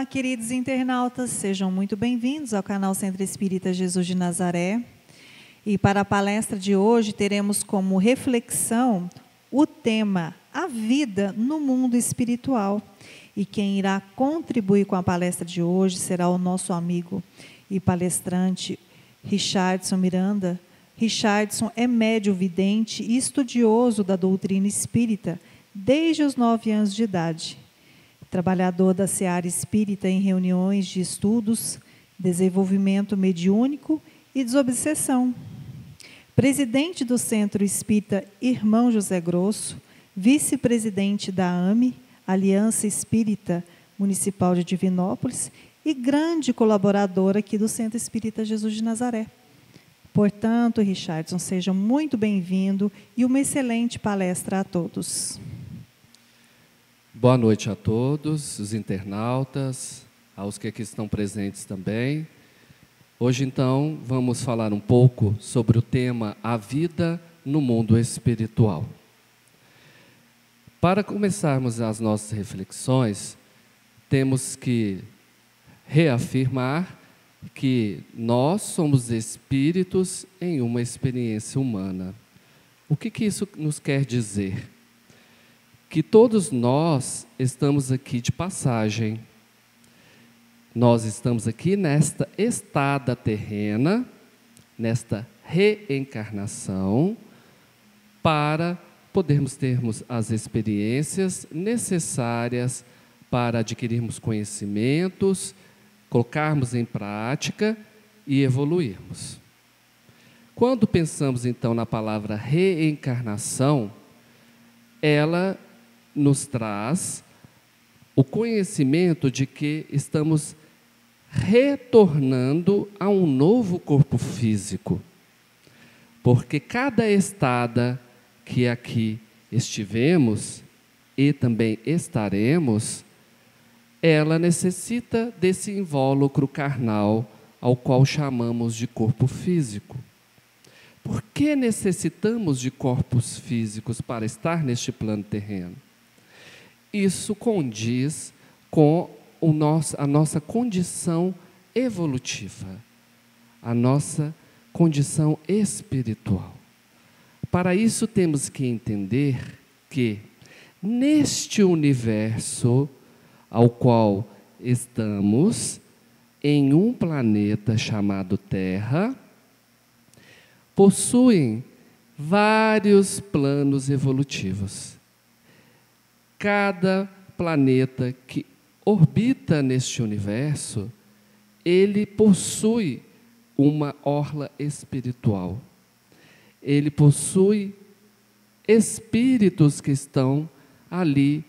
Olá, queridos internautas, sejam muito bem-vindos ao canal Centro Espírita Jesus de Nazaré. E para a palestra de hoje, teremos como reflexão o tema A Vida no Mundo Espiritual. E quem irá contribuir com a palestra de hoje será o nosso amigo e palestrante Richardson Miranda. Richardson é médium vidente e estudioso da doutrina espírita desde os 9 anos de idade. Trabalhador da seara espírita em reuniões de estudos, desenvolvimento mediúnico e desobsessão. Presidente do Centro Espírita Irmão José Grosso, vice-presidente da AME, Aliança Espírita Municipal de Divinópolis, e grande colaborador aqui do Centro Espírita Jesus de Nazaré. Portanto, Richardson, seja muito bem-vindo e uma excelente palestra a todos. Boa noite a todos, os internautas, aos que aqui estão presentes também. Hoje, então, vamos falar um pouco sobre o tema A Vida no Mundo Espiritual. Para começarmos as nossas reflexões, temos que reafirmar que nós somos espíritos em uma experiência humana. O que isso nos quer dizer? Que todos nós estamos aqui de passagem. Nós estamos aqui nesta estada terrena, nesta reencarnação, para podermos termos as experiências necessárias para adquirirmos conhecimentos, colocarmos em prática e evoluirmos. Quando pensamos, então, na palavra reencarnação, ela nos traz o conhecimento de que estamos retornando a um novo corpo físico. Porque cada estada que aqui estivemos e também estaremos, ela necessita desse invólucro carnal ao qual chamamos de corpo físico. Por que necessitamos de corpos físicos para estar neste plano terreno? Isso condiz com a nossa condição evolutiva, a nossa condição espiritual. Para isso temos que entender que neste universo ao qual estamos, em um planeta chamado Terra, possuem vários planos evolutivos. Cada planeta que orbita neste universo, ele possui uma orla espiritual. Ele possui espíritos que estão ali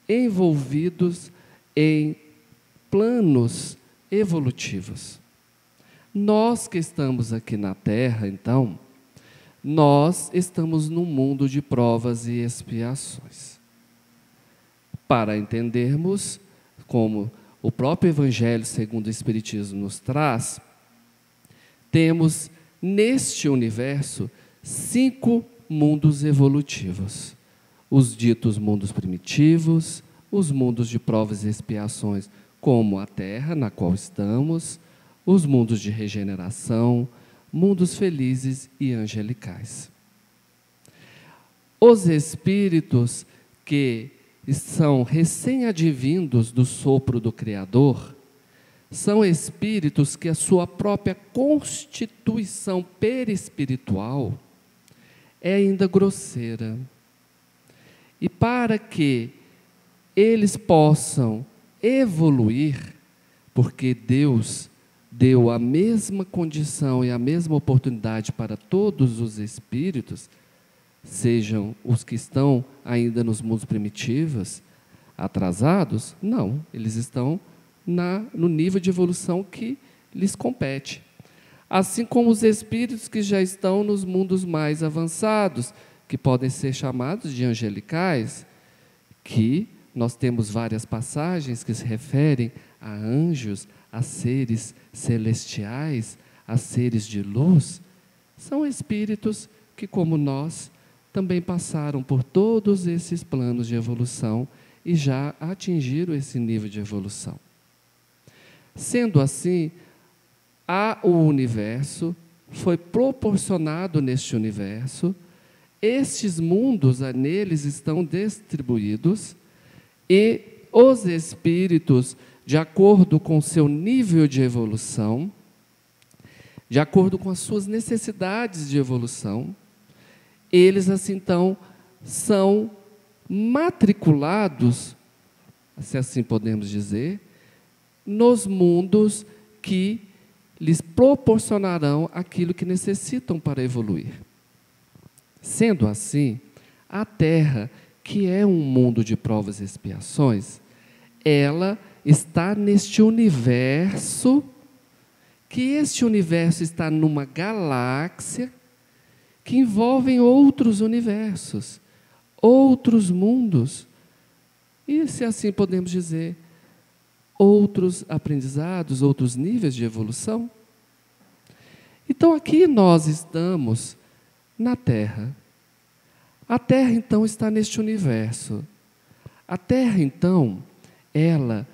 envolvidos em planos evolutivos. Nós que estamos aqui na Terra, então, nós estamos num mundo de provas e expiações. Para entendermos, como o próprio Evangelho segundo o Espiritismo nos traz, temos neste universo 5 mundos evolutivos. Os ditos mundos primitivos, os mundos de provas e expiações, como a Terra, na qual estamos, os mundos de regeneração, mundos felizes e angelicais. Os espíritos que são recém-advindos do sopro do Criador, são espíritos que a sua própria constituição perispiritual é ainda grosseira. E para que eles possam evoluir, porque Deus deu a mesma condição e a mesma oportunidade para todos os espíritos, sejam os que estão ainda nos mundos primitivos, atrasados? Não, eles estão no nível de evolução que lhes compete. Assim como os espíritos que já estão nos mundos mais avançados, que podem ser chamados de angelicais, que nós temos várias passagens que se referem a anjos, a seres celestiais, a seres de luz, são espíritos que, como nós, também passaram por todos esses planos de evolução e já atingiram esse nível de evolução. Sendo assim, há o universo, foi proporcionado neste universo, estes mundos neles estão distribuídos, e os espíritos, de acordo com seu nível de evolução, de acordo com as suas necessidades de evolução, eles assim então são matriculados, se assim podemos dizer, nos mundos que lhes proporcionarão aquilo que necessitam para evoluir. Sendo assim, a Terra, que é um mundo de provas e expiações, ela está neste universo, que este universo está numa galáxia que envolve outros universos, outros mundos, e, se assim podemos dizer, outros aprendizados, outros níveis de evolução. Então, aqui nós estamos na Terra. A Terra, então, está neste universo. A Terra, então, ela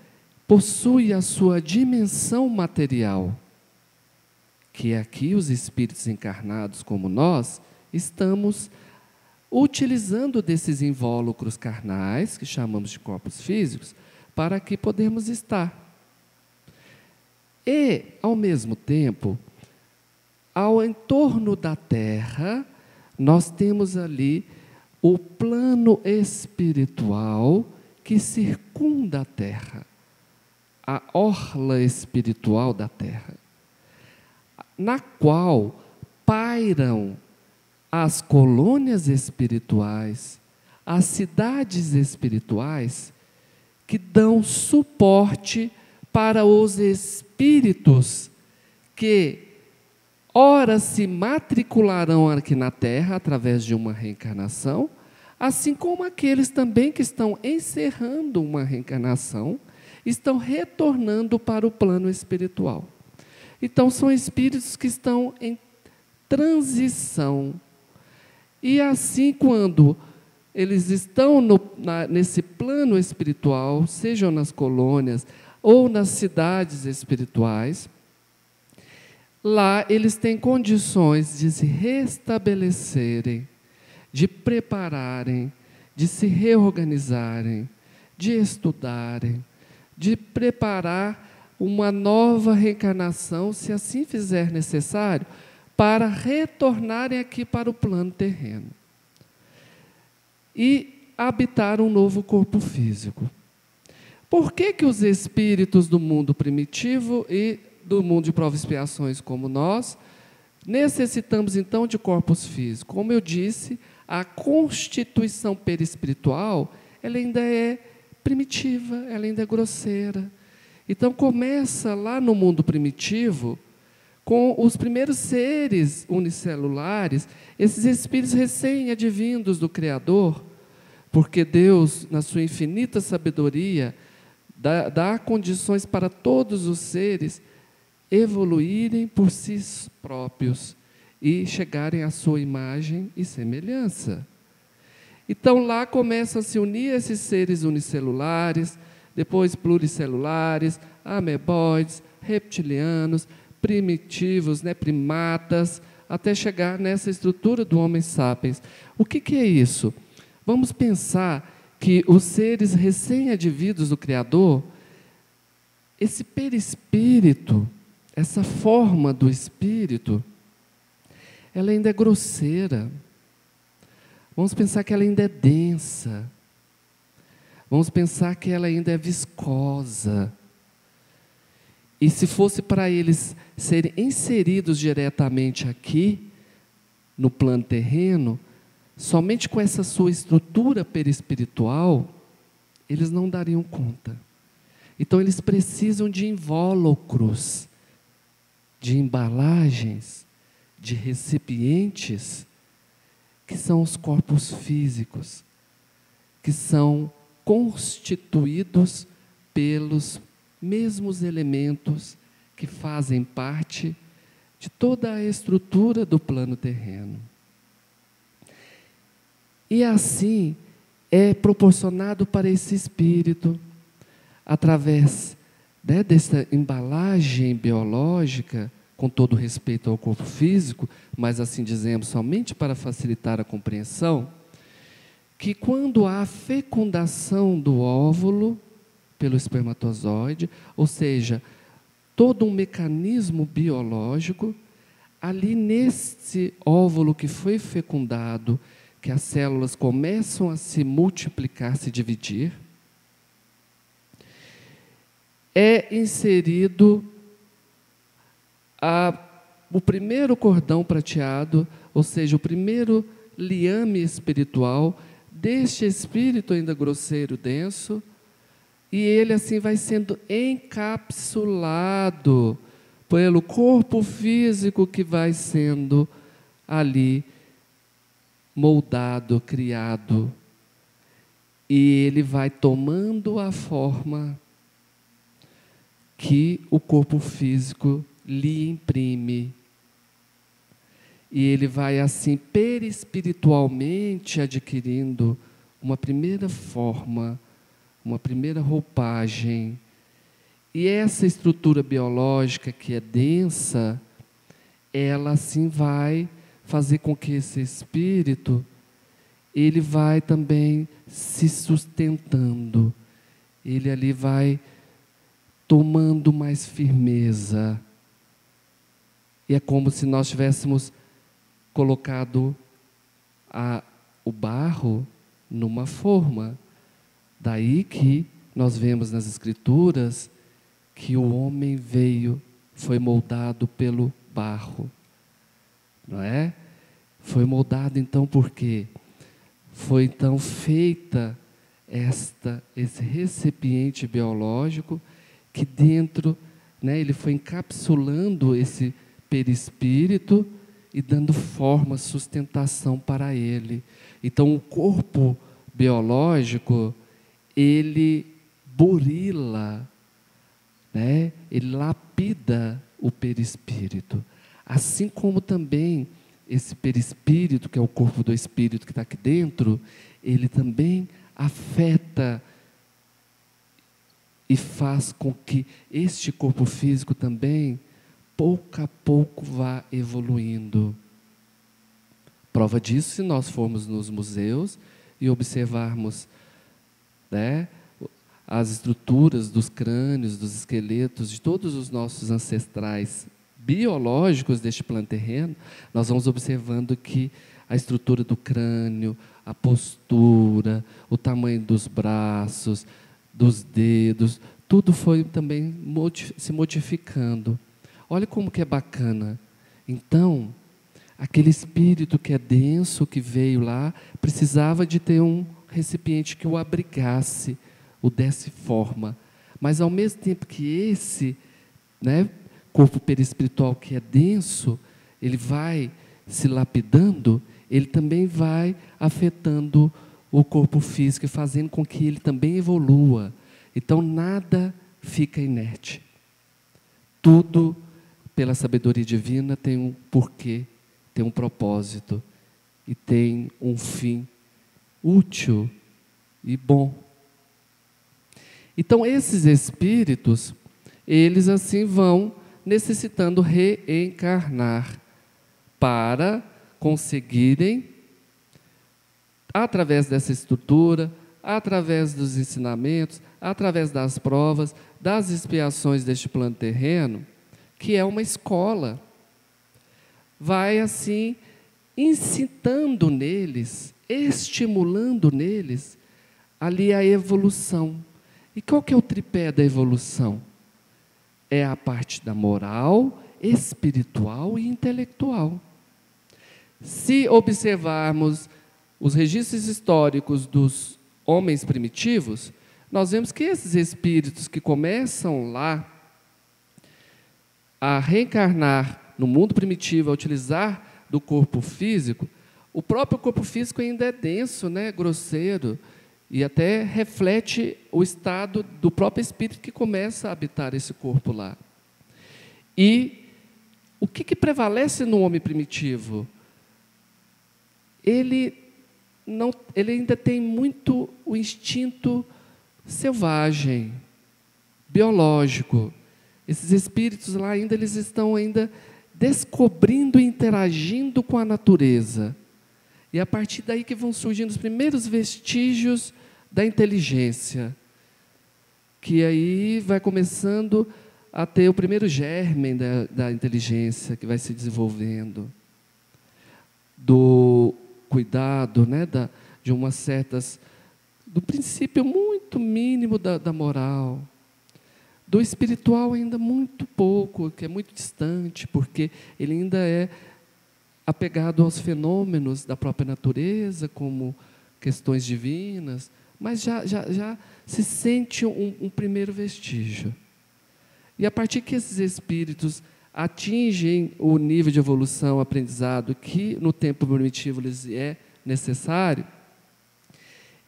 possui a sua dimensão material, que aqui os espíritos encarnados como nós estamos utilizando desses invólucros carnais, que chamamos de corpos físicos, para que podemos estar. E, ao mesmo tempo, ao entorno da Terra, nós temos ali o plano espiritual que circunda a Terra, a orla espiritual da Terra, na qual pairam as colônias espirituais, as cidades espirituais, que dão suporte para os espíritos que ora se matricularão aqui na Terra através de uma reencarnação, assim como aqueles também que estão encerrando uma reencarnação, estão retornando para o plano espiritual. Então, são espíritos que estão em transição. E assim, quando eles estão nesse plano espiritual, sejam nas colônias ou nas cidades espirituais, lá eles têm condições de se restabelecerem, de prepararem, de se reorganizarem, de estudarem, de preparar uma nova reencarnação, se assim fizer necessário, para retornarem aqui para o plano terreno e habitar um novo corpo físico. Por que os espíritos do mundo primitivo e do mundo de provas e expiações como nós necessitamos então de corpos físicos? Como eu disse, a constituição perispiritual, ela ainda é primitiva, ela ainda é grosseira. Então começa lá no mundo primitivo, com os primeiros seres unicelulares, esses espíritos recém-advindos do Criador, porque Deus, na sua infinita sabedoria, dá condições para todos os seres evoluírem por si próprios e chegarem à sua imagem e semelhança. Então lá começam a se unir esses seres unicelulares, depois pluricelulares, ameboides, reptilianos, primitivos, primatas, até chegar nessa estrutura do Homo sapiens. O que é isso? Vamos pensar que os seres recém-advindos do Criador, esse perispírito, essa forma do espírito, ela ainda é grosseira. Vamos pensar que ela ainda é densa. Vamos pensar que ela ainda é viscosa. E se fosse para eles serem inseridos diretamente aqui, no plano terreno, somente com essa sua estrutura perispiritual, eles não dariam conta. Então eles precisam de invólucros, de embalagens, de recipientes, que são os corpos físicos, que são constituídos pelos mesmos elementos que fazem parte de toda a estrutura do plano terreno. E assim é proporcionado para esse espírito, através dessa embalagem roupagem biológica, com todo respeito ao corpo físico, mas assim dizemos somente para facilitar a compreensão, que quando há fecundação do óvulo pelo espermatozoide, ou seja, todo um mecanismo biológico, ali nesse óvulo que foi fecundado, que as células começam a se multiplicar, se dividir, é inserido o primeiro cordão prateado, ou seja, o primeiro liame espiritual deste espírito ainda grosseiro, denso, e ele assim vai sendo encapsulado pelo corpo físico que vai sendo ali moldado, criado, e ele vai tomando a forma que o corpo físico lhe imprime. E ele vai assim perispiritualmente adquirindo uma primeira forma, uma primeira roupagem. E essa estrutura biológica que é densa, ela assim vai fazer com que esse espírito, ele vai também se sustentando. Ele ali vai tomando mais firmeza. E é como se nós tivéssemos colocado o barro numa forma. Daí que nós vemos nas Escrituras que o homem foi moldado pelo barro. Não é? Foi moldado então por quê? Foi então feita esse recipiente biológico que dentro, né, ele foi encapsulando esse perispírito e dando forma, sustentação para ele. Então o corpo biológico, ele burila, né? Ele lapida o perispírito. Assim como também esse perispírito, que é o corpo do espírito que está aqui dentro, ele também afeta e faz com que este corpo físico também, pouco a pouco, vá evoluindo. Prova disso, se nós formos nos museus e observarmos, né, as estruturas dos crânios, dos esqueletos, de todos os nossos ancestrais biológicos deste plano terreno, nós vamos observando que a estrutura do crânio, a postura, o tamanho dos braços, dos dedos, tudo foi também se modificando. Olha como que é bacana. Então, aquele espírito que é denso, que veio lá, precisava de ter um recipiente que o abrigasse, o desse forma. Mas ao mesmo tempo que esse, né, corpo perispiritual que é denso, ele vai se lapidando, ele também vai afetando o corpo físico e fazendo com que ele também evolua. Então nada fica inerte. Tudo, pela sabedoria divina, tem um porquê, tem um propósito e tem um fim útil e bom. Então esses espíritos, eles assim vão necessitando reencarnar para conseguirem, através dessa estrutura, através dos ensinamentos, através das provas, das expiações deste plano terreno, que é uma escola, vai assim incitando neles, estimulando neles ali a evolução. E qual que é o tripé da evolução? É a parte da moral, espiritual e intelectual. Se observarmos os registros históricos dos homens primitivos, nós vemos que esses espíritos que começam lá a reencarnar no mundo primitivo, a utilizar do corpo físico, o próprio corpo físico ainda é denso, né, grosseiro, e até reflete o estado do próprio espírito que começa a habitar esse corpo lá. E o que prevalece no homem primitivo? Ele ainda tem muito o instinto selvagem, biológico, Esses espíritos lá ainda, eles estão ainda descobrindo e interagindo com a natureza. E é a partir daí que vão surgindo os primeiros vestígios da inteligência, que aí vai começando a ter o primeiro germe da inteligência, que vai se desenvolvendo, do cuidado, né, de umas certas, do princípio muito mínimo da moral, do espiritual ainda muito pouco, que é muito distante, porque ele ainda é apegado aos fenômenos da própria natureza, como questões divinas, mas já se sente um primeiro vestígio. E a partir que esses espíritos atingem o nível de evolução, aprendizado, que no tempo primitivo lhes é necessário,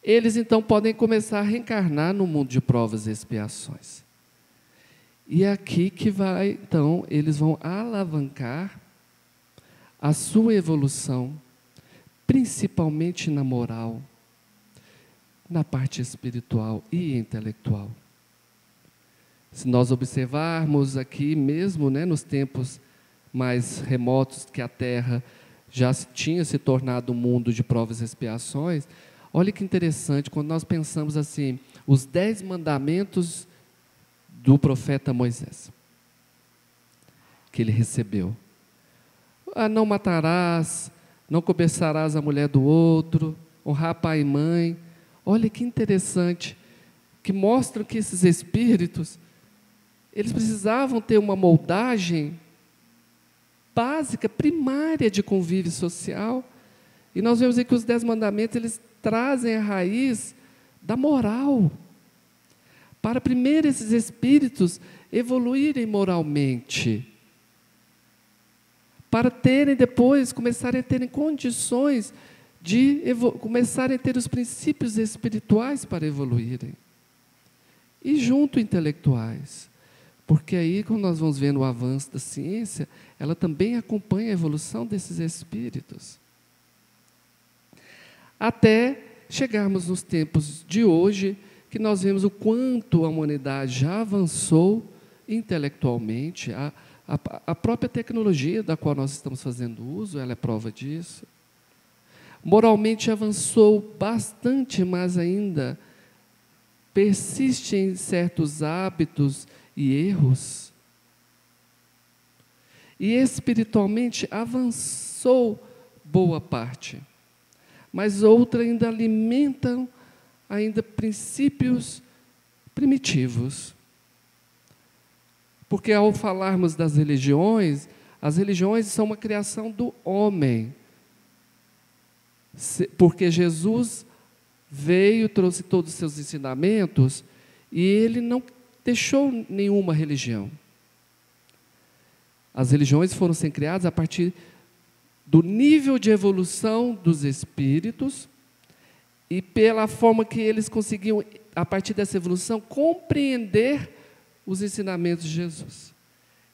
eles então podem começar a reencarnar no mundo de provas e expiações. E é aqui que então, eles vão alavancar a sua evolução, principalmente na moral, na parte espiritual e intelectual. Se nós observarmos aqui mesmo, né, nos tempos mais remotos que a Terra já tinha se tornado um mundo de provas e expiações, olha que interessante, quando nós pensamos assim, os 10 mandamentos do profeta Moisés, que ele recebeu. Não matarás, não cobiçarás a mulher do outro, honrar pai e mãe. Olha que interessante, que mostram que esses espíritos, eles precisavam ter uma moldagem básica, primária de convívio social. E nós vemos aí que os 10 mandamentos, eles trazem a raiz da moral, para primeiro esses espíritos evoluírem moralmente, para terem depois, começarem a terem condições de começarem a ter os princípios espirituais para evoluírem. E junto intelectuais. Porque aí, quando nós vamos vendo o avanço da ciência, ela também acompanha a evolução desses espíritos. Até chegarmos nos tempos de hoje, que nós vemos o quanto a humanidade já avançou intelectualmente, a própria tecnologia da qual nós estamos fazendo uso, ela é prova disso. Moralmente avançou bastante, mas ainda persiste em certos hábitos e erros. E espiritualmente avançou boa parte, mas outra ainda alimentam ainda princípios primitivos. Porque ao falarmos das religiões, as religiões são uma criação do homem. Porque Jesus veio, trouxe todos os seus ensinamentos, e ele não deixou nenhuma religião. As religiões foram sendo criadas a partir do nível de evolução dos espíritos e pela forma que eles conseguiam, a partir dessa evolução, compreender os ensinamentos de Jesus.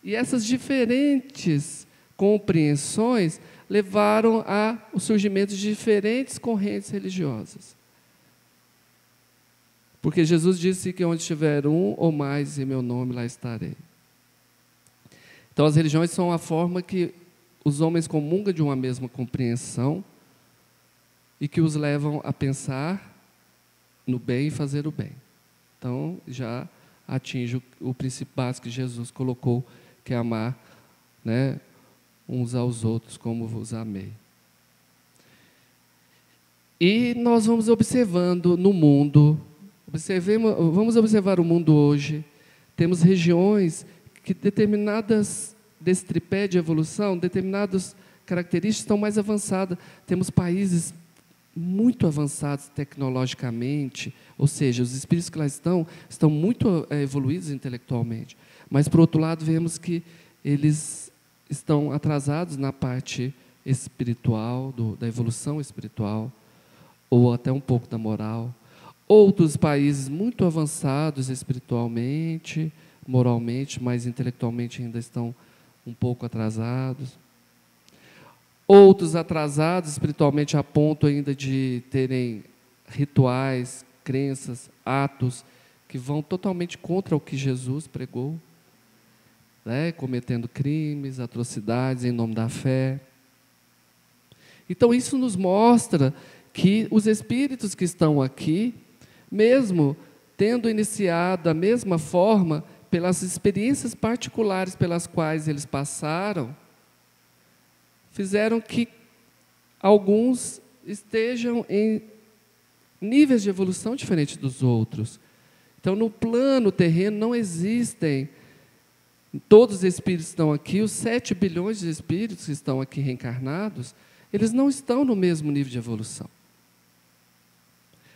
E essas diferentes compreensões levaram ao surgimento de diferentes correntes religiosas. Porque Jesus disse que onde estiver um ou mais em meu nome, lá estarei. Então, as religiões são a forma que os homens comungam de uma mesma compreensão e que os levam a pensar no bem e fazer o bem. Então, já atinge o princípio básico que Jesus colocou, que é amar, né, uns aos outros como vos amei. E nós vamos observando no mundo, vamos observar o mundo hoje, temos regiões que determinadas, desse tripé de evolução, determinadas características estão mais avançadas. Temos países muito avançados tecnologicamente, ou seja, os espíritos que lá estão muito evoluídos intelectualmente. Mas, por outro lado, vemos que eles estão atrasados na parte espiritual, da evolução espiritual, ou até um pouco da moral. Outros países muito avançados espiritualmente, moralmente, mas intelectualmente ainda estão um pouco atrasados. Outros atrasados espiritualmente a ponto ainda de terem rituais, crenças, atos que vão totalmente contra o que Jesus pregou. né, cometendo crimes, atrocidades em nome da fé. Então isso nos mostra que os espíritos que estão aqui, mesmo tendo iniciado da mesma forma, pelas experiências particulares pelas quais eles passaram, fizeram que alguns estejam em níveis de evolução diferentes dos outros. Então, no plano terreno não existem todos os espíritos que estão aqui, os 7 bilhões de espíritos que estão aqui reencarnados, eles não estão no mesmo nível de evolução.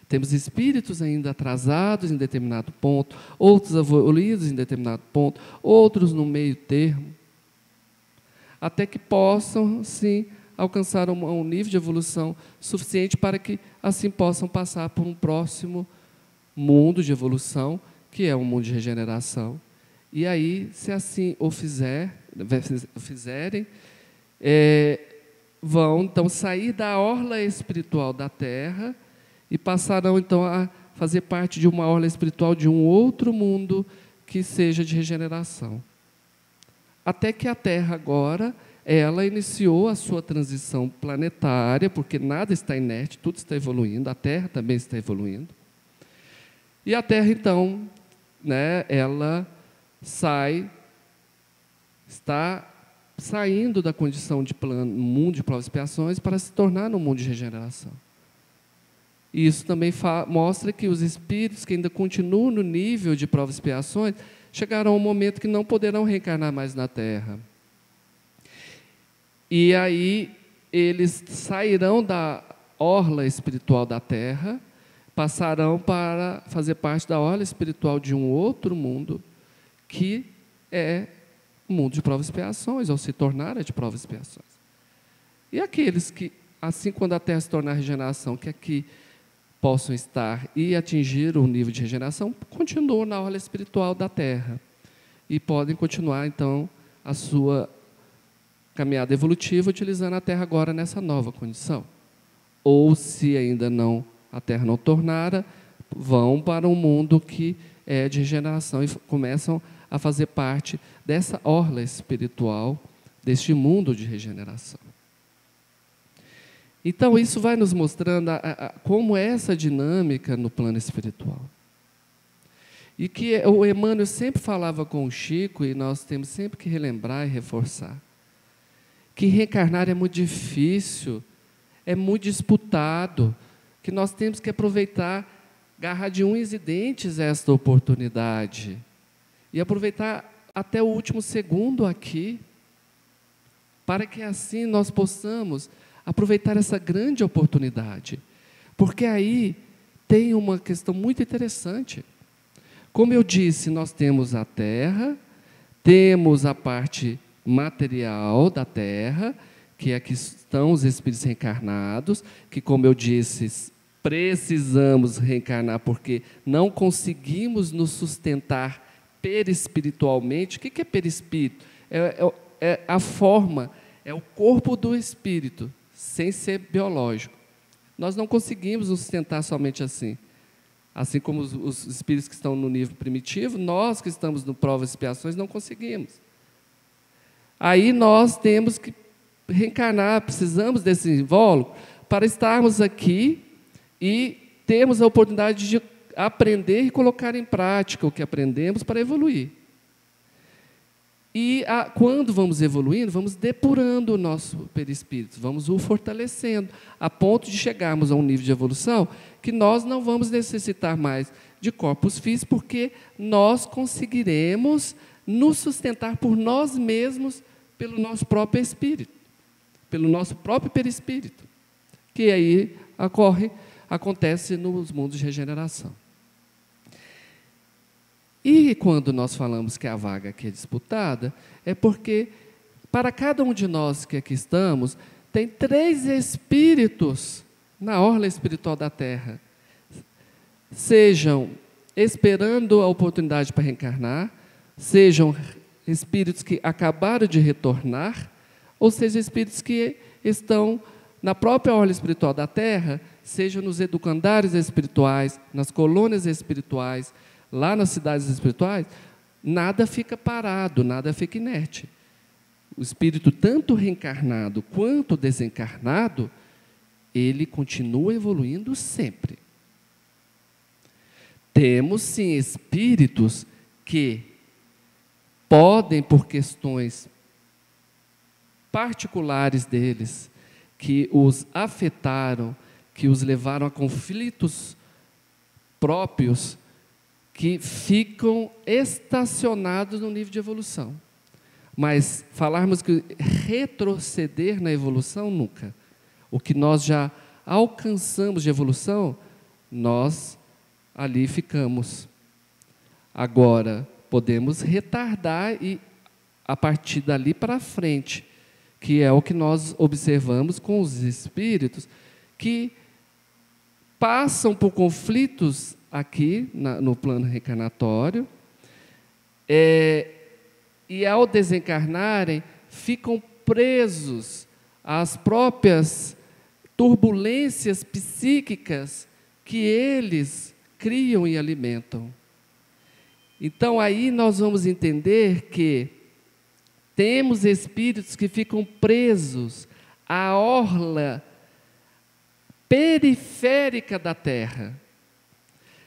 Temos espíritos ainda atrasados em determinado ponto, outros evoluídos em determinado ponto, outros no meio termo, até que possam, sim, alcançar um nível de evolução suficiente para que, assim, possam passar por um próximo mundo de evolução, que é um mundo de regeneração. E aí, se assim o fizerem, vão, então, sair da orla espiritual da Terra e passarão, então, a fazer parte de uma orla espiritual de um outro mundo que seja de regeneração. Até que a Terra agora, ela iniciou a sua transição planetária, porque nada está inerte, tudo está evoluindo, a Terra também está evoluindo. E a Terra, então, né, ela está saindo da condição de mundo de provas e expiações para se tornar no mundo de regeneração. E isso também mostra que os espíritos que ainda continuam no nível de provas e expiações chegarão a um momento que não poderão reencarnar mais na Terra. E aí eles sairão da orla espiritual da Terra, passarão para fazer parte da orla espiritual de um outro mundo, que é o mundo de provas e expiações, ou se tornar de provas e expiações. E aqueles que, assim, quando a Terra se tornar regeneração, que aqui possam estar e atingir o nível de regeneração, continuam na orla espiritual da Terra e podem continuar, então, a sua caminhada evolutiva utilizando a Terra agora nessa nova condição. Ou, se ainda não, a Terra não tornara, vão para um mundo que é de regeneração e começam a fazer parte dessa orla espiritual, deste mundo de regeneração. Então, isso vai nos mostrando como é essa dinâmica no plano espiritual. E que o Emmanuel sempre falava com o Chico, e nós temos sempre que relembrar e reforçar, que reencarnar é muito difícil, é muito disputado, que nós temos que aproveitar, agarrar de unhas e dentes esta oportunidade, e aproveitar até o último segundo aqui, para que assim nós possamos aproveitar essa grande oportunidade. Porque aí tem uma questão muito interessante. Como eu disse, nós temos a Terra, temos a parte material da Terra, que aqui estão os espíritos reencarnados, que, como eu disse, precisamos reencarnar porque não conseguimos nos sustentar perispiritualmente. O que é perispírito? É a forma, é o corpo do espírito, sem ser biológico. Nós não conseguimos nos sustentar somente assim. Assim como os espíritos que estão no nível primitivo, nós que estamos no provas e expiações não conseguimos. Aí nós temos que reencarnar, precisamos desse invólucro para estarmos aqui e termos a oportunidade de aprender e colocar em prática o que aprendemos para evoluir. E quando vamos evoluindo, vamos depurando o nosso perispírito, vamos o fortalecendo, a ponto de chegarmos a um nível de evolução que nós não vamos necessitar mais de corpos físicos, porque nós conseguiremos nos sustentar por nós mesmos, pelo nosso próprio espírito, pelo nosso próprio perispírito, que aí acontece nos mundos de regeneração. E quando nós falamos que a vaga aqui é disputada, é porque para cada um de nós que aqui estamos, tem 3 espíritos na orla espiritual da Terra, sejam esperando a oportunidade para reencarnar, sejam espíritos que acabaram de retornar, ou seja, espíritos que estão na própria orla espiritual da Terra, sejam nos educandários espirituais, nas colônias espirituais, lá nas cidades espirituais, nada fica parado, nada fica inerte. O espírito, tanto reencarnado quanto desencarnado, ele continua evoluindo sempre. Temos, sim, espíritos que podem, por questões particulares deles, que os afetaram, que os levaram a conflitos próprios, que ficam estacionados no nível de evolução. Mas falarmos que retroceder na evolução, nunca. O que nós já alcançamos de evolução, nós ali ficamos. Agora, podemos retardar e a partir dali para frente, que é o que nós observamos com os espíritos que passam por conflitos aqui no plano reencarnatório, e ao desencarnarem, ficam presos às próprias turbulências psíquicas que eles criam e alimentam. Então, aí nós vamos entender que temos espíritos que ficam presos à orla periférica da Terra,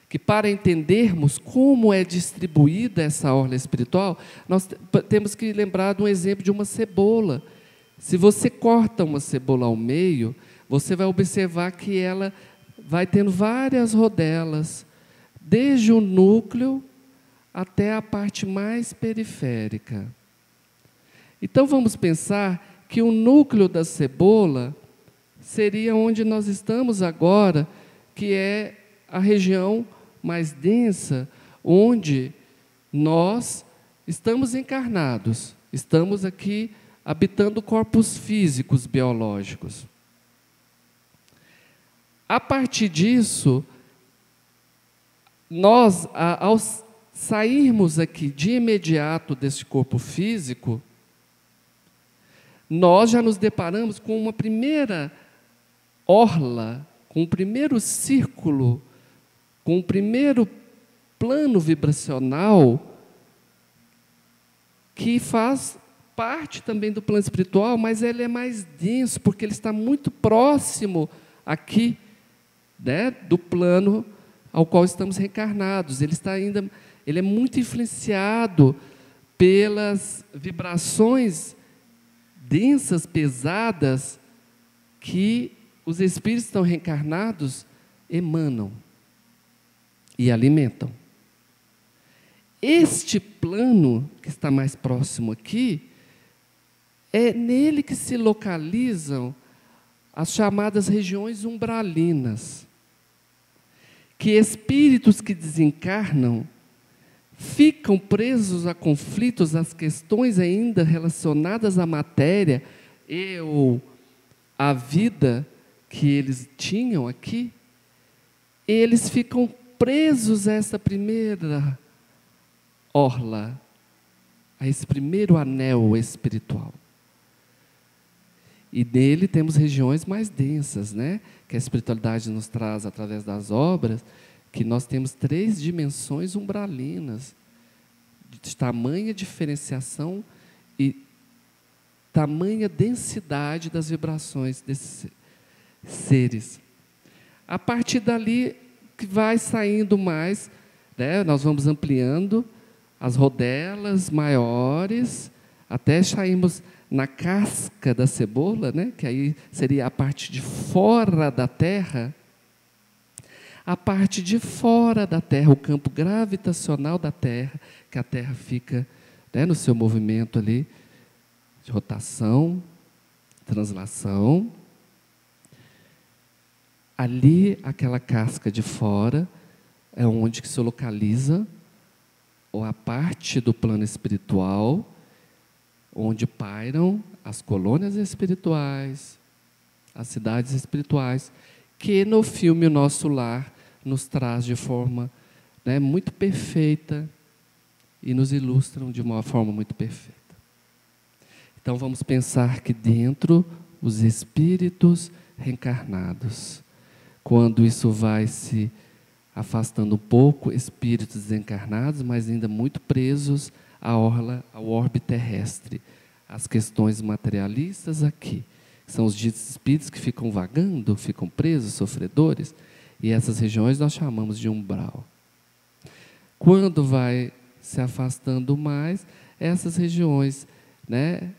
que para entendermos como é distribuída essa orla espiritual, nós temos que lembrar de um exemplo de uma cebola. Se você corta uma cebola ao meio, você vai observar que ela vai tendo várias rodelas, desde o núcleo até a parte mais periférica. Então vamos pensar que o núcleo da cebola seria onde nós estamos agora, que é a região mais densa, onde nós estamos encarnados, estamos aqui habitando corpos físicos, biológicos. A partir disso, nós, ao sairmos aqui de imediato desse corpo físico, nós já nos deparamos com uma primeira orla, com o primeiro círculo, com o primeiro plano vibracional, que faz parte também do plano espiritual, mas ele é mais denso, porque ele está muito próximo aqui, né, do plano ao qual estamos reencarnados. Ele é muito influenciado pelas vibrações densas, pesadas, que os espíritos estão reencarnados emanam e alimentam. Este plano, que está mais próximo aqui, é nele que se localizam as chamadas regiões umbralinas, que espíritos que desencarnam ficam presos a conflitos, às questões ainda relacionadas à matéria ou à vida que eles tinham aqui, eles ficam presos a essa primeira orla, a esse primeiro anel espiritual. E nele temos regiões mais densas, né? Que a espiritualidade nos traz através das obras, que nós temos 3 dimensões umbralinas, de tamanha diferenciação e tamanha densidade das vibrações desses seres. A partir dali, que vai saindo mais, né? Nós vamos ampliando as rodelas maiores, até sairmos na casca da cebola, né? Que aí seria a parte de fora da Terra. A parte de fora da Terra, o campo gravitacional da Terra, que a Terra fica, né, no seu movimento ali, de rotação, translação. Ali, aquela casca de fora, é onde que se localiza ou a parte do plano espiritual, onde pairam as colônias espirituais, as cidades espirituais, que no filme O Nosso Lar nos traz de forma, né, muito perfeita e nos ilustram de uma forma muito perfeita. Então vamos pensar que dentro os espíritos reencarnados, quando isso vai se afastando um pouco espíritos desencarnados, mas ainda muito presos ao orbe terrestre. As questões materialistas aqui, são os ditos espíritos que ficam vagando, ficam presos, sofredores, e essas regiões nós chamamos de umbral. Quando vai se afastando mais, essas regiões, né,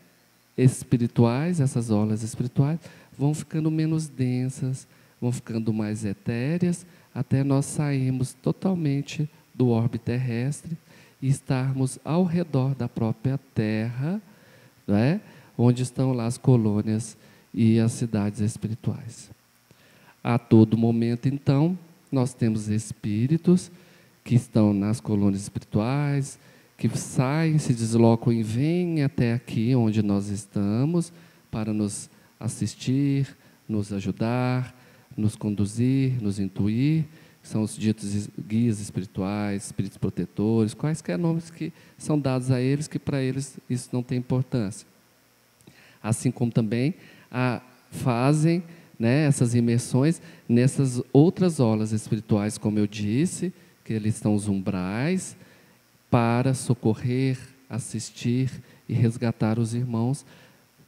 espirituais, essas orlas espirituais, vão ficando menos densas, vão ficando mais etéreas, até nós sairmos totalmente do orbe terrestre e estarmos ao redor da própria Terra, né, onde estão lá as colônias e as cidades espirituais. A todo momento, então, nós temos espíritos que estão nas colônias espirituais, que saem, se deslocam e vêm até aqui onde nós estamos para nos assistir, nos ajudar, nos conduzir, nos intuir. São os ditos guias espirituais, espíritos protetores, quaisquer nomes que são dados a eles, que para eles isso não tem importância. Assim como também fazem, né, essas imersões nessas outras orlas espirituais, como eu disse, que eles são os umbrais, para socorrer, assistir e resgatar os irmãos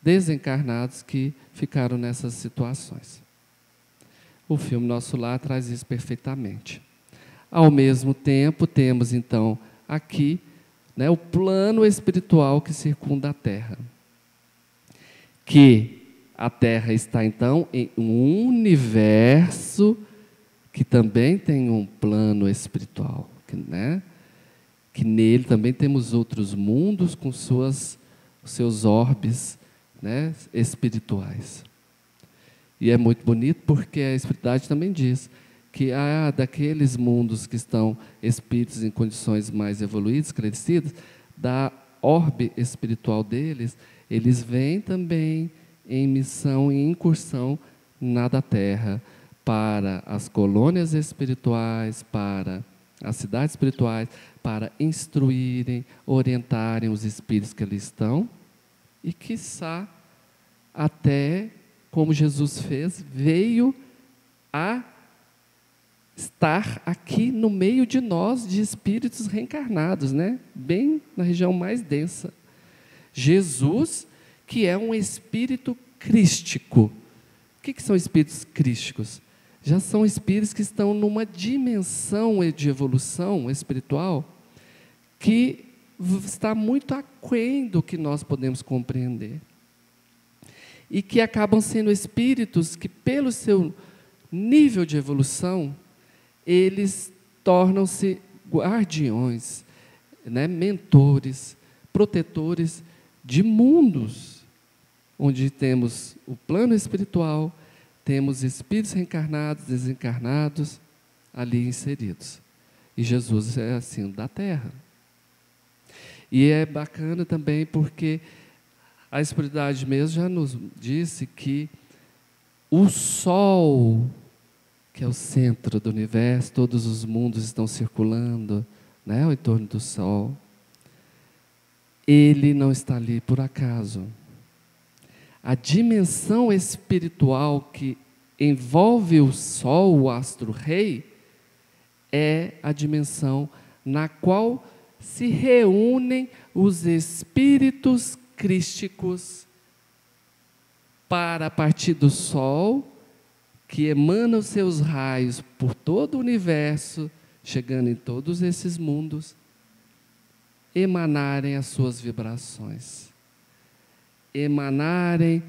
desencarnados que ficaram nessas situações. O filme Nosso Lar traz isso perfeitamente. Ao mesmo tempo, temos então aqui, né, o plano espiritual que circunda a Terra. Que a Terra está então em um universo que também tem um plano espiritual, né? Que nele também temos outros mundos com seus orbes, né, espirituais. E é muito bonito porque a espiritualidade também diz que daqueles mundos que estão espíritos em condições mais evoluídas, esclarecidas, da orbe espiritual deles, eles vêm também em missão e incursão na da Terra, para as colônias espirituais, para as cidades espirituais, para instruírem, orientarem os espíritos que ali estão, e quiçá até, como Jesus fez, veio a estar aqui no meio de nós, de espíritos reencarnados, né? Bem na região mais densa. Jesus, que é um espírito crístico. O que são espíritos crísticos? Já são espíritos que estão numa dimensão de evolução espiritual que está muito aquém do que nós podemos compreender. E que acabam sendo espíritos que, pelo seu nível de evolução, eles tornam-se guardiões, né, mentores, protetores de mundos, onde temos o plano espiritual, temos espíritos reencarnados, desencarnados, ali inseridos. E Jesus é assim da Terra. E é bacana também porque a espiritualidade mesmo já nos disse que o Sol, que é o centro do universo, todos os mundos estão circulando, né, ao entorno do Sol, ele não está ali por acaso. A dimensão espiritual que envolve o Sol, o astro-rei, é a dimensão na qual se reúnem os espíritos crísticos para, a partir do Sol, que emana os seus raios por todo o universo, chegando em todos esses mundos, emanarem as suas vibrações, emanarem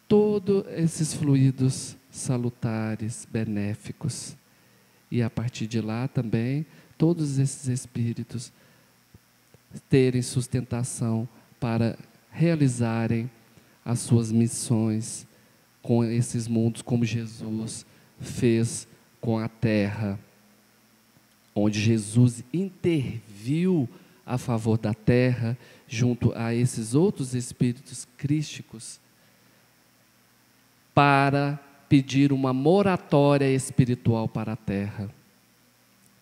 todos esses fluidos salutares, benéficos. E a partir de lá também, todos esses espíritos terem sustentação para realizarem as suas missões com esses mundos, como Jesus fez com a Terra, onde Jesus interviu a favor da Terra, junto a esses outros espíritos crísticos, para pedir uma moratória espiritual para a Terra,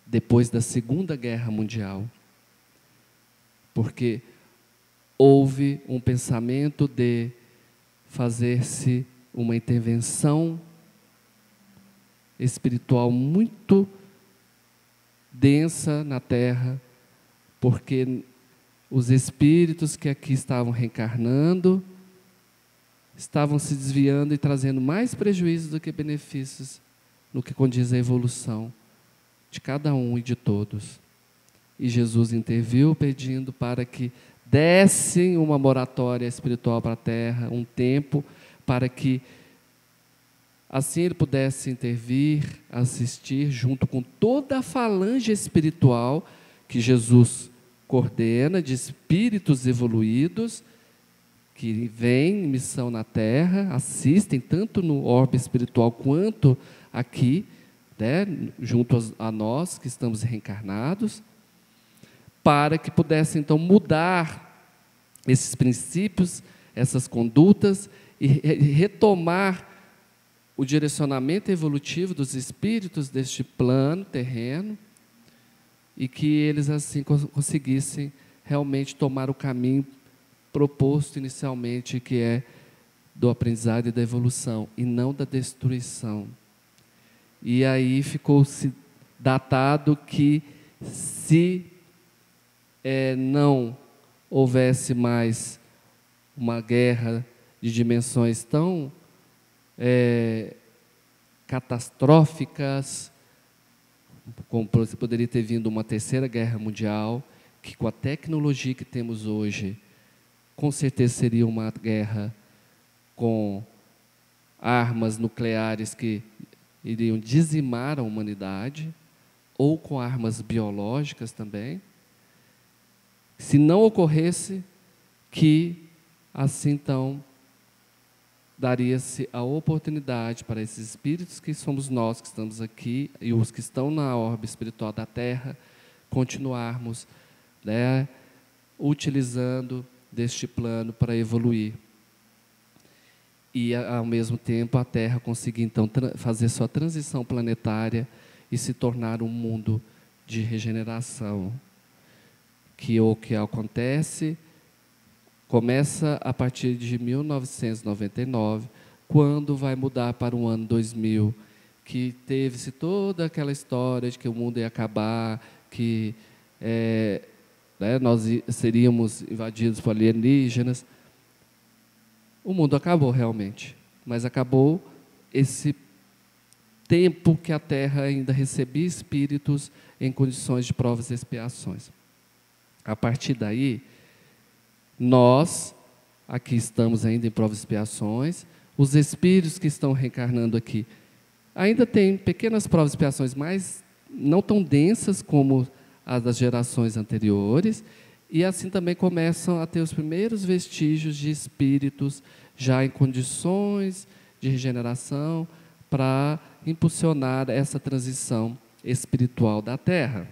depois da Segunda Guerra Mundial. Porque houve um pensamento de fazer-se uma intervenção espiritual muito densa na Terra, porque os espíritos que aqui estavam reencarnando estavam se desviando e trazendo mais prejuízos do que benefícios no que condiz à evolução de cada um e de todos. E Jesus interviu pedindo para que dessem uma moratória espiritual para a Terra, um tempo, para que assim ele pudesse intervir, assistir, junto com toda a falange espiritual que Jesus coordena, de espíritos evoluídos, que vêm em missão na Terra, assistem tanto no orbe espiritual quanto aqui, né, junto a nós que estamos reencarnados, para que pudesse então mudar esses princípios, essas condutas e retomar o direcionamento evolutivo dos espíritos deste plano terreno e que eles assim conseguissem realmente tomar o caminho proposto inicialmente, que é do aprendizado e da evolução, e não da destruição. E aí ficou-se datado que se não houvesse mais uma guerra de dimensões tão catastróficas, como poderia ter vindo uma terceira guerra mundial, que com a tecnologia que temos hoje, com certeza seria uma guerra com armas nucleares que iriam dizimar a humanidade, ou com armas biológicas também. Se não ocorresse, que assim então daria-se a oportunidade para esses espíritos que somos nós que estamos aqui e os que estão na orbe espiritual da Terra, continuarmos, né, utilizando deste plano para evoluir. E, ao mesmo tempo, a Terra conseguir, então, fazer sua transição planetária e se tornar um mundo de regeneração. Que o que acontece começa a partir de 1999, quando vai mudar para o ano 2000, que teve-se toda aquela história de que o mundo ia acabar, que nós seríamos invadidos por alienígenas. O mundo acabou realmente, mas acabou esse tempo que a Terra ainda recebia espíritos em condições de provas e expiações. A partir daí, nós aqui estamos ainda em provas e expiações, os espíritos que estão reencarnando aqui ainda têm pequenas provas e expiações, mas não tão densas como as das gerações anteriores, e assim também começam a ter os primeiros vestígios de espíritos já em condições de regeneração para impulsionar essa transição espiritual da Terra.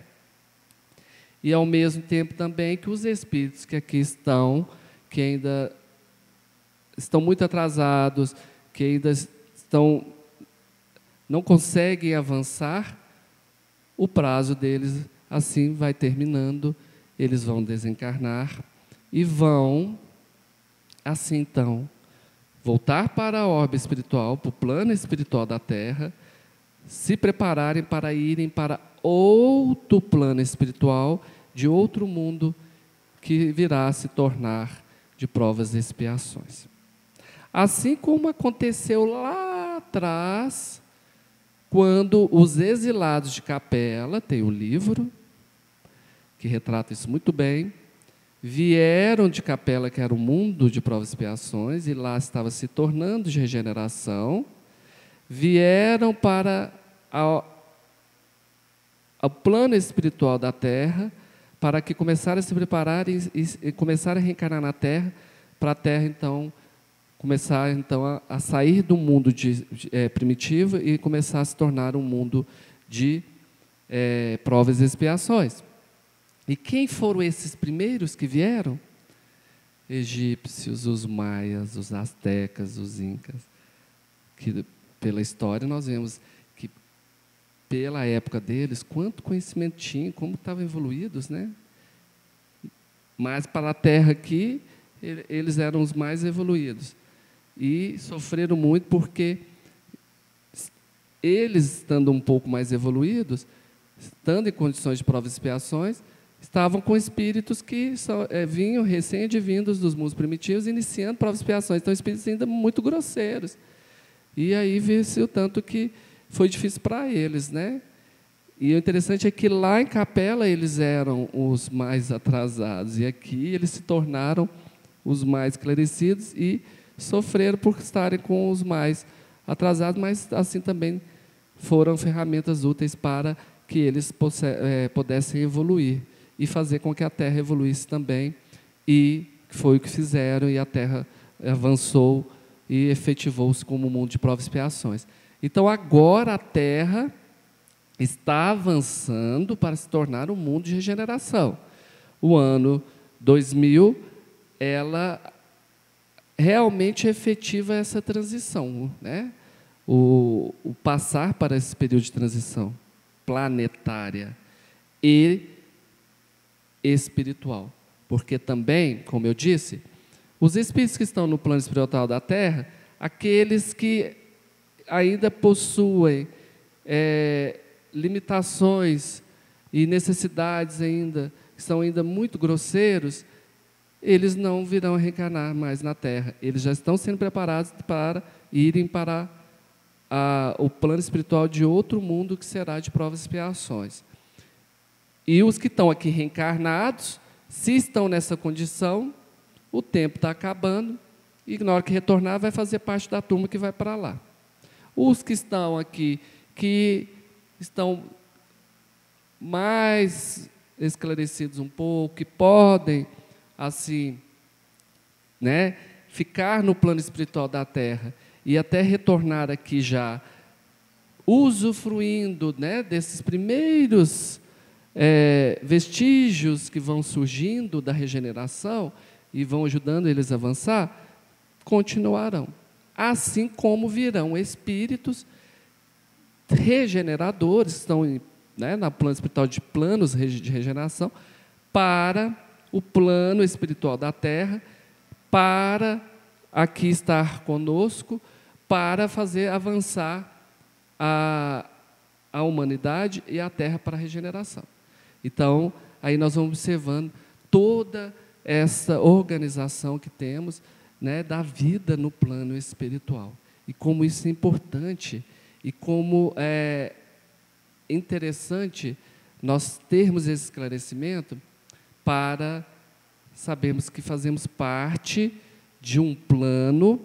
E, ao mesmo tempo, também que os espíritos que aqui estão, que ainda estão muito atrasados, que ainda não conseguem avançar, o prazo deles assim vai terminando, eles vão desencarnar e vão, assim então, voltar para a orbe espiritual, para o plano espiritual da Terra, se prepararem para irem para outro plano espiritual, de outro mundo, que virá a se tornar de provas e expiações. Assim como aconteceu lá atrás, quando os exilados de Capela, tem um livro que retrata isso muito bem, vieram de Capela, que era o mundo de provas e expiações, e lá estava se tornando de regeneração, vieram para ao plano espiritual da Terra, para que começaram a se preparar e começaram a reencarnar na Terra, para a Terra, então, começar então, a sair do mundo primitivo e começar a se tornar um mundo de provas e expiações. E quem foram esses primeiros que vieram? Egípcios, os maias, os astecas, os incas, que pela história nós vemos que pela época deles, quanto conhecimento tinham, como estavam evoluídos, né? Mas para a Terra aqui, eles eram os mais evoluídos. E sofreram muito porque eles, estando um pouco mais evoluídos, estando em condições de provas e expiações, estavam com espíritos que vinham recém-advindos dos mundos primitivos, iniciando provas e expiações. Então, espíritos ainda muito grosseiros. E aí viu-se o tanto que foi difícil para eles, né? E o interessante é que lá em Capela eles eram os mais atrasados, e aqui eles se tornaram os mais esclarecidos e sofreram por estarem com os mais atrasados, mas assim também foram ferramentas úteis para que eles pudessem evoluir e fazer com que a Terra evoluísse também, e foi o que fizeram, e a Terra avançou e efetivou-se como um mundo de provas e expiações. Então, agora a Terra está avançando para se tornar um mundo de regeneração. O ano 2000, ela realmente efetiva essa transição, né? O passar para esse período de transição planetária e espiritual. Porque também, como eu disse, os espíritos que estão no plano espiritual da Terra, aqueles que ainda possuem limitações e necessidades ainda, que são ainda muito grosseiros, eles não virão reencarnar mais na Terra. Eles já estão sendo preparados para irem para o plano espiritual de outro mundo, que será de provas e expiações. E os que estão aqui reencarnados, se estão nessa condição, o tempo está acabando, e na hora que retornar vai fazer parte da turma que vai para lá. Os que estão aqui, que estão mais esclarecidos um pouco, que podem, assim, né, ficar no plano espiritual da Terra e até retornar aqui já, usufruindo, né, desses primeiros vestígios que vão surgindo da regeneração e vão ajudando eles a avançar, continuarão. Assim como virão espíritos regeneradores, estão na plano espiritual de planos de regeneração, para o plano espiritual da Terra, para aqui estar conosco, para fazer avançar a humanidade e a Terra para a regeneração. Então, aí nós vamos observando toda essa organização que temos, né, da vida no plano espiritual. E como isso é importante, e como é interessante nós termos esse esclarecimento para sabermos que fazemos parte de um plano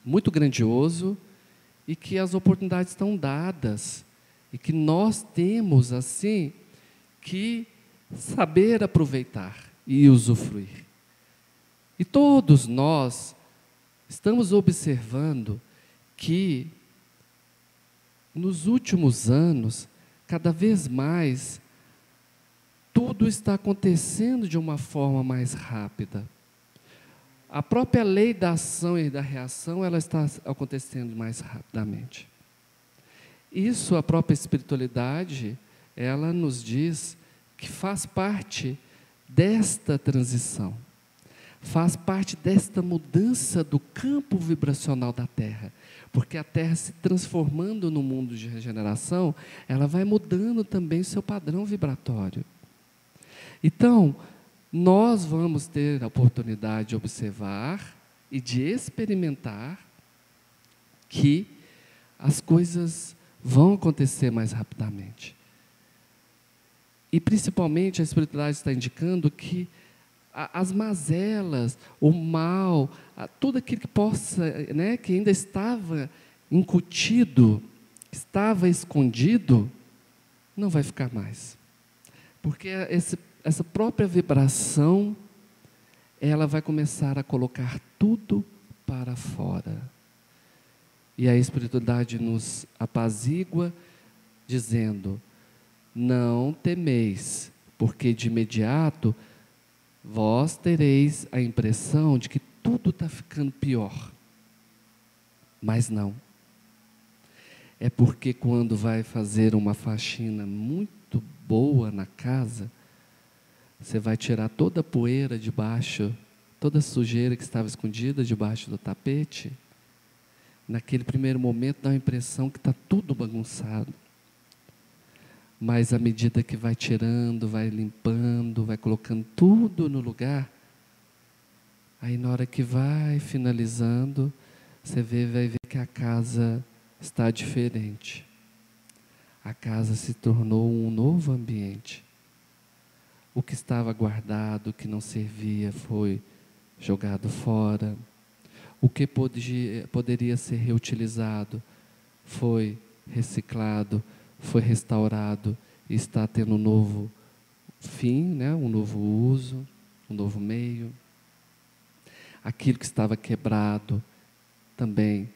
muito grandioso e que as oportunidades estão dadas e que nós temos, assim, que saber aproveitar e usufruir. E todos nós estamos observando que nos últimos anos, cada vez mais, tudo está acontecendo de uma forma mais rápida. A própria lei da ação e da reação, ela está acontecendo mais rapidamente. Isso, a própria espiritualidade, ela nos diz que faz parte desta transição, faz parte desta mudança do campo vibracional da Terra, porque a Terra, se transformando no mundo de regeneração, ela vai mudando também o seu padrão vibratório. Então, nós vamos ter a oportunidade de observar e de experimentar que as coisas vão acontecer mais rapidamente. E, principalmente, a espiritualidade está indicando que as mazelas, o mal, tudo aquilo que possa, né, que ainda estava incutido, estava escondido, não vai ficar mais. Porque essa própria vibração, ela vai começar a colocar tudo para fora. E a espiritualidade nos apazigua, dizendo: não temeis, porque de imediato vós tereis a impressão de que tudo está ficando pior. Mas não. É porque quando vai fazer uma faxina muito boa na casa, você vai tirar toda a poeira debaixo, toda a sujeira que estava escondida debaixo do tapete. Naquele primeiro momento dá a impressão que está tudo bagunçado. Mas à medida que vai tirando, vai limpando, vai colocando tudo no lugar, aí na hora que vai finalizando, você vai ver que a casa está diferente. A casa se tornou um novo ambiente. O que estava guardado, o que não servia, foi jogado fora. O que poderia ser reutilizado, foi reciclado, foi restaurado e está tendo um novo fim, né? Um novo uso, um novo meio. Aquilo que estava quebrado também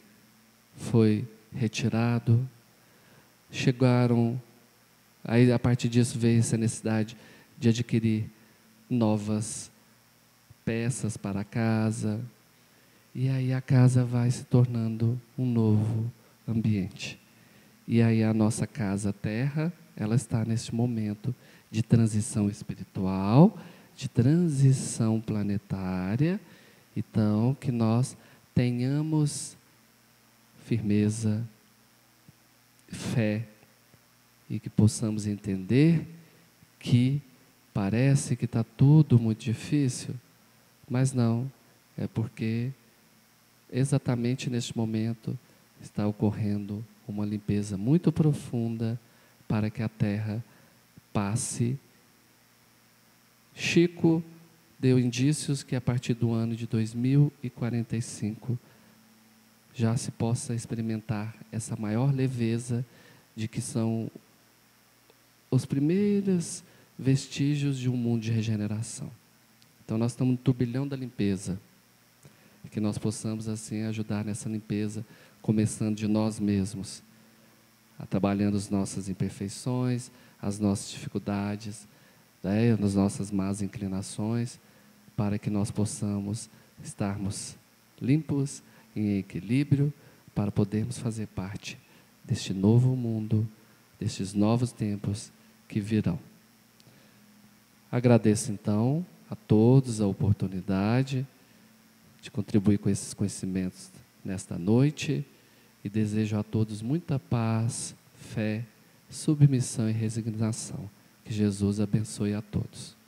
foi retirado. Aí a partir disso veio essa necessidade de adquirir novas peças para a casa. E aí a casa vai se tornando um novo ambiente. E aí a nossa casa terra, ela está nesse momento de transição espiritual, de transição planetária. Então, que nós tenhamos firmeza, fé, e que possamos entender que parece que está tudo muito difícil, mas não, é porque exatamente neste momento está ocorrendo uma limpeza muito profunda para que a Terra passe. Chico deu indícios que a partir do ano de 2045 já se possa experimentar essa maior leveza de que são os primeiros vestígios de um mundo de regeneração. Então nós estamos no turbilhão da limpeza. Que nós possamos assim ajudar nessa limpeza, começando de nós mesmos, trabalhando as nossas imperfeições, as nossas dificuldades, né, as nossas más inclinações, para que nós possamos estarmos limpos, em equilíbrio, para podermos fazer parte deste novo mundo, destes novos tempos que virão. Agradeço então a todos a oportunidade de contribuir com esses conhecimentos nesta noite e desejo a todos muita paz, fé, submissão e resignação. Que Jesus abençoe a todos.